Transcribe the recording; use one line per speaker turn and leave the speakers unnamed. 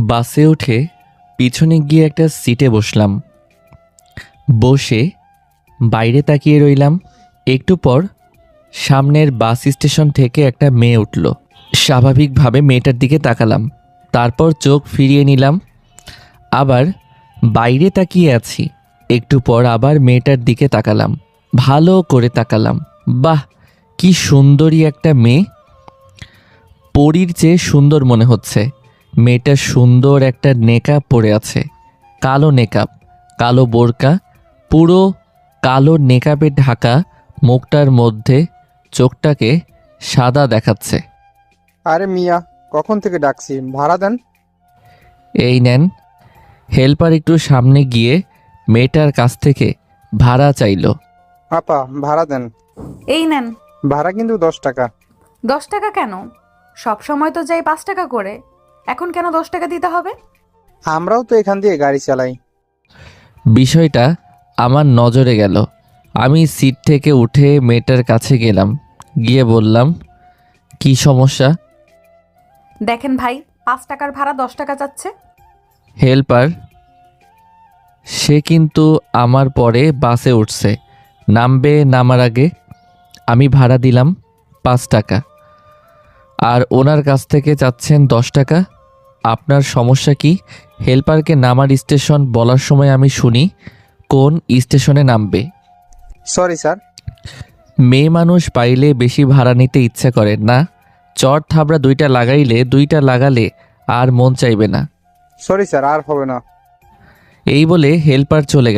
বাসে উঠে পিছনে গিয়ে একটা সিটে বসলাম। বসে বাইরে তাকিয়ে রইলাম। একটু পর সামনের বাস স্টেশন থেকে একটা মেয়ে উঠল। স্বাভাবিকভাবে মেয়েটার দিকে তাকালাম, তারপর চোখ ফিরিয়ে নিলাম। আবার বাইরে তাকিয়ে আছি। একটু পর আবার মেয়েটার দিকে তাকালাম, ভালো করে তাকালাম। বাহ, কি সুন্দরী একটা মেয়ে, পরীর চেয়ে সুন্দর মনে হচ্ছে। মেয়েটা সুন্দর একটা নেকআপ পরে আছে, কালো নেকআপ, কালো বোরকা, পুরো কালো নেকআপে ঢাকা মুখটার মধ্যে চোখটাকে সাদা দেখাচ্ছে।
আরে মিয়া, কখন থেকে ডাকছি, ভাড়া দেন।
এই নেন। হেল্পার একটু সামনে গিয়ে মেয়েটার কাছ থেকে ভাড়া চাইলো।
আপা, ভাড়া দেন।
এই নেন।
ভাড়া কিন্তু 10 টাকা।
10 টাকা কেন? সব সময় তো যাই 5 টাকা করে, এখন কেন 10 টাকা দিতে হবে?
আমরাও তো এখান দিয়ে গাড়ি চালাই।
বিষয়টা আমার নজরে গেল। আমি সিট থেকে উঠে মেয়েটার কাছে গেলাম, গিয়ে বললাম, কি সমস্যা?
দেখেন ভাই, 5 টাকার ভাড়া 10 টাকা যাচ্ছে।
হেল্পার সে কিন্তু আমার পরে বাসে উঠছে, নামবে। নামার আগে আমি ভাড়া দিলাম 5 টাকা, আর ওনার কাছ থেকে চাচ্ছেন 10 টাকা। আপনার সমস্যা কি? হেল্পারকে নামার স্টেশন বলার সময় আমি শুনি কোন স্টেশনে নামবে।
Sorry sir.
মেয়ে মানুষ পাইলে বেশি ভাড়া নিতে ইচ্ছা করে না? চট থাবড়া দুইটা লাগালে আর মন চাইবে না।
সরি স্যার, আর হবে না।
এই বলে হেল্পার চলে গেল।